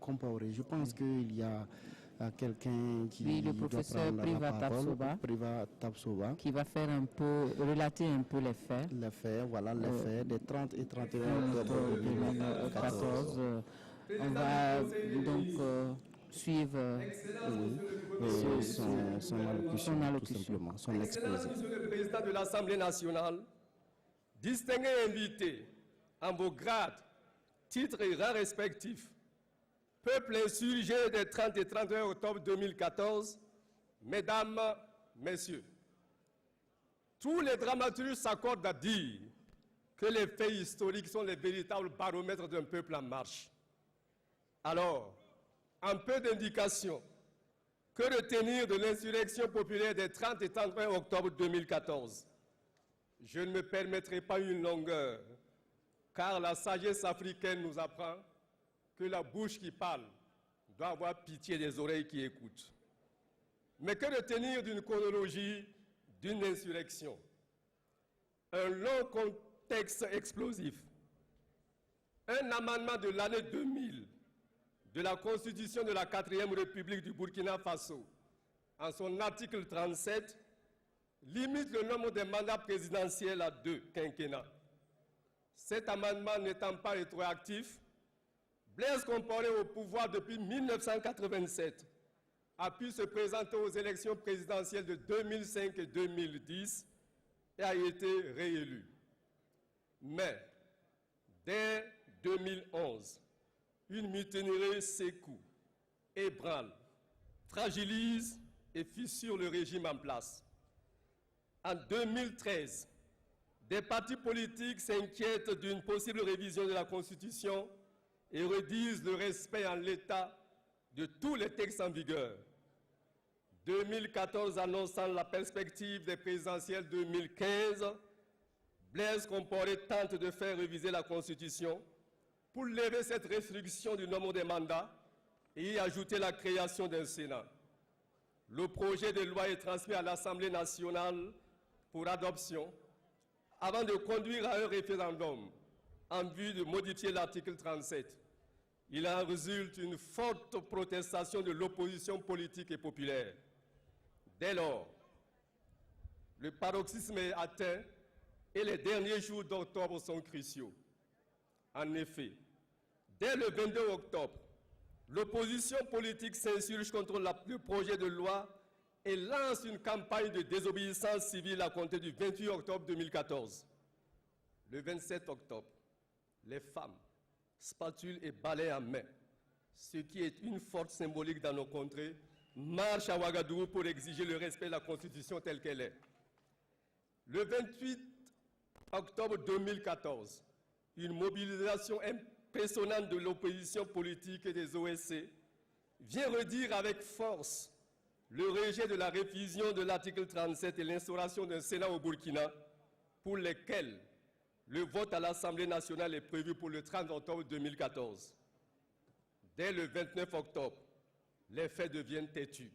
Compaoré. Je pense qu'il y a quelqu'un qui oui, le professeur Priva Tapsoba, qui va faire relater un peu les faits. Les faits, voilà, les faits des 30 et 31 octobre 2014. On va donc suivre son allocution, tout simplement, son exposé. Monsieur le Président de l'Assemblée nationale, distingué invité en vos grades, titres et rangs respectifs, peuple insurgé des 30 et 31 octobre 2014, Mesdames, Messieurs, tous les dramaturges s'accordent à dire que les faits historiques sont les véritables baromètres d'un peuple en marche. Alors, un peu d'indication, que retenir de l'insurrection populaire des 30 et 31 octobre 2014? Je ne me permettrai pas une longueur, car la sagesse africaine nous apprend que la bouche qui parle doit avoir pitié des oreilles qui écoutent. Mais que retenir d'une chronologie d'une insurrection? Un long contexte explosif, un amendement de l'année 2000 de la Constitution de la 4e République du Burkina Faso, en son article 37, limite le nombre des mandats présidentiels à 2 quinquennats. Cet amendement n'étant pas rétroactif, Blaise Compaoré au pouvoir depuis 1987 a pu se présenter aux élections présidentielles de 2005 et 2010 et a été réélu. Mais, dès 2011, une mutinerie secoue, ébranle, fragilise et fissure le régime en place. En 2013, des partis politiques s'inquiètent d'une possible révision de la Constitution et redisent le respect en l'état de tous les textes en vigueur. 2014 annonçant la perspective des présidentielles 2015, Blaise Compaoré tente de faire réviser la Constitution pour lever cette restriction du nombre des mandats et y ajouter la création d'un Sénat. Le projet de loi est transmis à l'Assemblée nationale pour adoption avant de conduire à un référendum en vue de modifier l'article 37. Il en résulte une forte protestation de l'opposition politique et populaire. Dès lors, le paroxysme est atteint et les derniers jours d'octobre sont cruciaux. En effet, dès le 22 octobre, l'opposition politique s'insurge contre le projet de loi et lance une campagne de désobéissance civile à compter du 28 octobre 2014. Le 27 octobre, les femmes, spatules et balais en main, ce qui est une force symbolique dans nos contrées, marchent à Ouagadougou pour exiger le respect de la Constitution telle qu'elle est. Le 28 octobre 2014, une mobilisation impressionnante de l'opposition politique et des OSC vient redire avec force le rejet de la révision de l'article 37 et l'instauration d'un Sénat au Burkina, pour lesquels le vote à l'Assemblée nationale est prévu pour le 30 octobre 2014. Dès le 29 octobre, les faits deviennent têtus.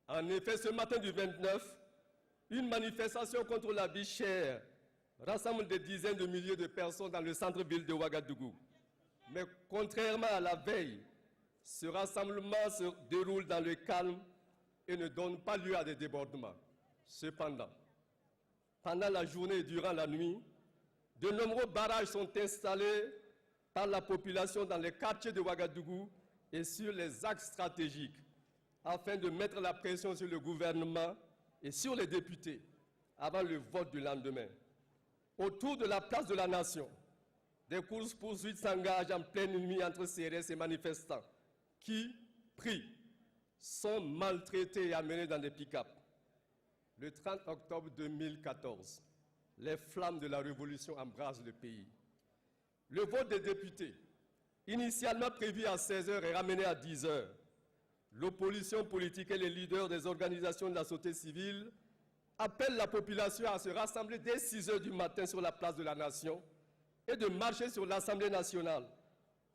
En effet, ce matin du 29, une manifestation contre la vie chère rassemble des dizaines de milliers de personnes dans le centre-ville de Ouagadougou. Mais contrairement à la veille, ce rassemblement se déroule dans le calme et ne donne pas lieu à des débordements. Cependant, pendant la journée et durant la nuit, de nombreux barrages sont installés par la population dans les quartiers de Ouagadougou et sur les axes stratégiques afin de mettre la pression sur le gouvernement et sur les députés avant le vote du lendemain. Autour de la place de la Nation, des courses-poursuites s'engagent en pleine nuit entre CRS et manifestants qui, pris, sont maltraités et amenés dans des pick-up. Le 30 octobre 2014, les flammes de la révolution embrasent le pays. Le vote des députés, initialement prévu à 16h, est ramené à 10h. L'opposition politique et les leaders des organisations de la société civile appellent la population à se rassembler dès 6h du matin sur la place de la Nation et de marcher sur l'Assemblée nationale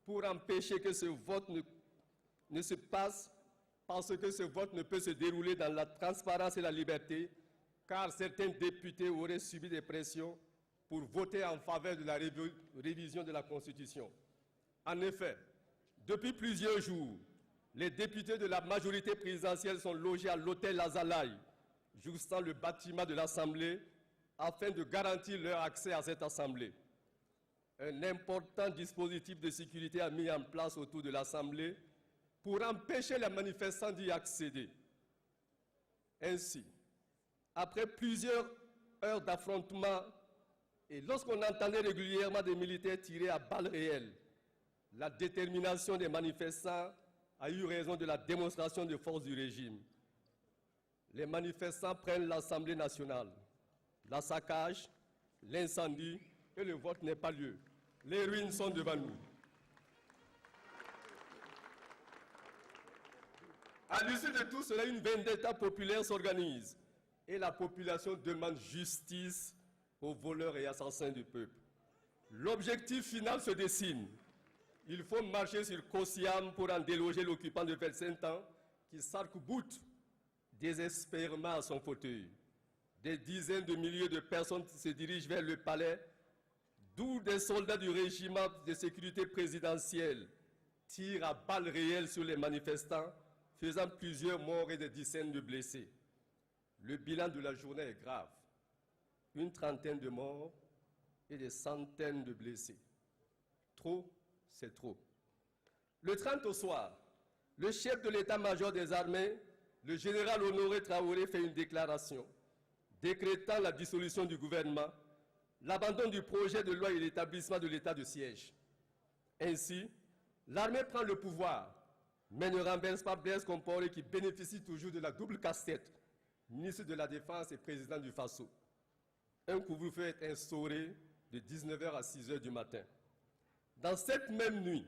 pour empêcher que ce vote ne se passe, parce que ce vote ne peut se dérouler dans la transparence et la liberté, car certains députés auraient subi des pressions pour voter en faveur de la révision de la Constitution. En effet, Depuis plusieurs jours, les députés de la majorité présidentielle sont logés à l'hôtel Azalaï, jouxtant le bâtiment de l'Assemblée, afin de garantir leur accès à cette Assemblée. Un important dispositif de sécurité a mis en place autour de l'Assemblée pour empêcher les manifestants d'y accéder. Ainsi, après plusieurs heures d'affrontement et lorsqu'on entendait régulièrement des militaires tirer à balles réelles, la détermination des manifestants a eu raison de la démonstration de force du régime. Les manifestants prennent l'Assemblée nationale. La saccage, l'incendie et le vote n'est pas lieu. Les ruines sont devant nous. À l'issue de tout cela, une vendetta populaire s'organise et la population demande justice aux voleurs et assassins du peuple. L'objectif final se dessine. Il faut marcher sur Kosiam pour en déloger l'occupant de 25 ans qui s'arc-boute désespérément à son fauteuil. Des dizaines de milliers de personnes se dirigent vers le palais, d'où des soldats du régiment de sécurité présidentielle tirent à balles réelles sur les manifestants, faisant plusieurs morts et des dizaines de blessés. Le bilan de la journée est grave. Une trentaine de morts et des centaines de blessés. Trop, c'est trop. Le 30 au soir, le chef de l'état-major des armées, le général Honoré Traoré, fait une déclaration décrétant la dissolution du gouvernement, l'abandon du projet de loi et l'établissement de l'état de siège. Ainsi, l'armée prend le pouvoir, mais ne renverse pas Blaise Compaoré qui bénéficie toujours de la double casse-tête, ministre de la Défense et président du FASO. Un couvre-feu est instauré de 19h à 6h du matin. Dans cette même nuit,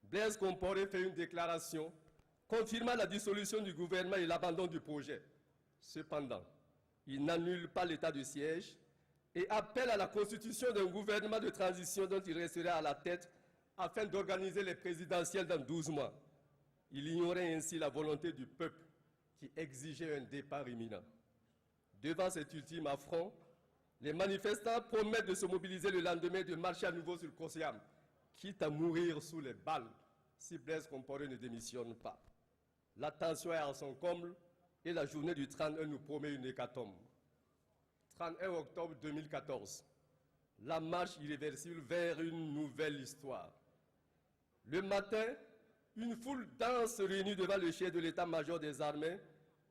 Blaise Compaoré fait une déclaration confirmant la dissolution du gouvernement et l'abandon du projet. Cependant, il n'annule pas l'état de siège et appelle à la constitution d'un gouvernement de transition dont il resterait à la tête afin d'organiser les présidentielles dans 12 mois. Il ignorait ainsi la volonté du peuple qui exigeait un départ imminent. Devant cet ultime affront, les manifestants promettent de se mobiliser le lendemain et de marcher à nouveau sur Kosiam, quitte à mourir sous les balles si Blaise Compaoré ne démissionne pas. La tension est à son comble et la journée du 31 nous promet une hécatombe. 31 octobre 2014, la marche irréversible vers une nouvelle histoire. Le matin, une foule dense se réunit devant le chef de l'état-major des armées,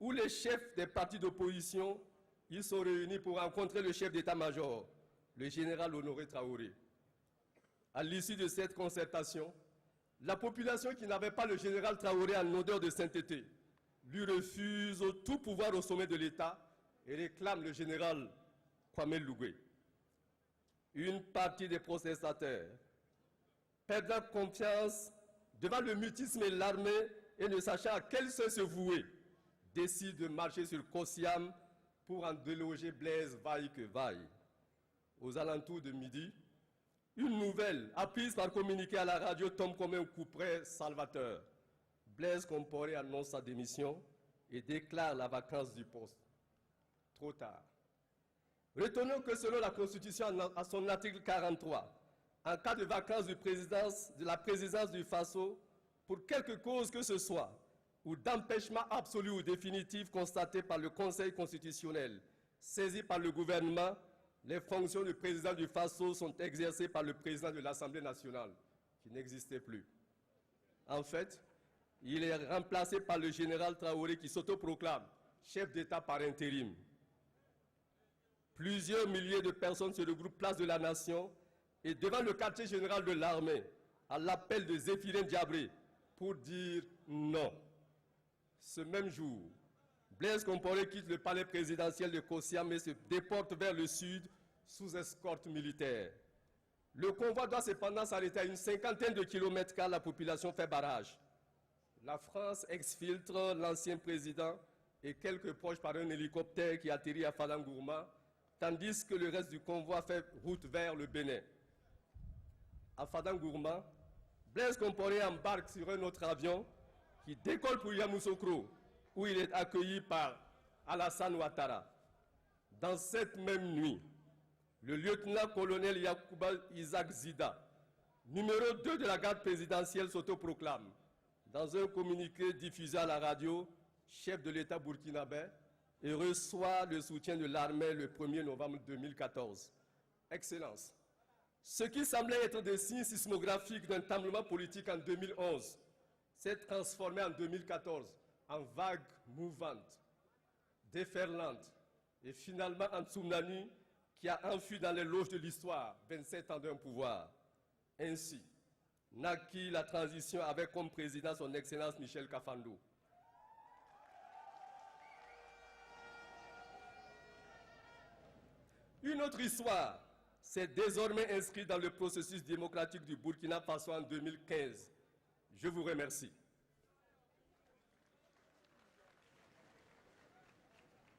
où les chefs des partis d'opposition, ils sont réunis pour rencontrer le chef d'état-major, le général Honoré Traoré. À l'issue de cette concertation, la population qui n'avait pas le général Traoré en odeur de sainteté lui refuse tout pouvoir au sommet de l'État et réclame le général Kwame Lugwe. Une partie des protestataires, perdant confiance devant le mutisme et l'armée et ne sachant à quel seul se vouer, décide de marcher sur Kosiam pour en déloger Blaise vaille que vaille. Aux alentours de midi, une nouvelle apprise par communiqué à la radio tombe comme un couperet salvateur. Blaise Compaoré annonce sa démission et déclare la vacance du poste. Trop tard. Retenons que selon la Constitution, à son article 43, en cas de vacance de la présidence du FASO, pour quelque cause que ce soit, ou d'empêchement absolu ou définitif constaté par le Conseil constitutionnel, saisi par le gouvernement, les fonctions du président du FASO sont exercées par le président de l'Assemblée nationale, qui n'existait plus. En fait, il est remplacé par le général Traoré qui s'autoproclame chef d'État par intérim. Plusieurs milliers de personnes se regroupent place de la Nation et devant le quartier général de l'armée, à l'appel de Zéphirin Diabré, pour dire non. Ce même jour, Blaise Compaoré quitte le palais présidentiel de Kosiam et se déporte vers le sud sous escorte militaire. Le convoi doit cependant s'arrêter à une cinquantaine de kilomètres car la population fait barrage. La France exfiltre l'ancien président et quelques proches par un hélicoptère qui atterrit à Fadangourma, tandis que le reste du convoi fait route vers le Bénin. À Fadangourma, Blaise Compaoré embarque sur un autre avion qui décolle pour Yamoussoukro, où il est accueilli par Alassane Ouattara. Dans cette même nuit, le lieutenant-colonel Yacouba Isaac Zida, numéro 2 de la garde présidentielle s'autoproclame, dans un communiqué diffusé à la radio, chef de l'État burkinabé, et reçoit le soutien de l'armée le 1er novembre 2014. Excellence, ce qui semblait être des signes sismographiques d'un tremblement politique en 2011 s'est transformé en 2014 en vague mouvante, déferlante et finalement en tsunami qui a enfui dans les loges de l'histoire 27 ans d'un pouvoir. Ainsi, naquit la transition avec comme président son Excellence Michel Kafando. Une autre histoire s'est désormais inscrite dans le processus démocratique du Burkina Faso en 2015. Je vous remercie.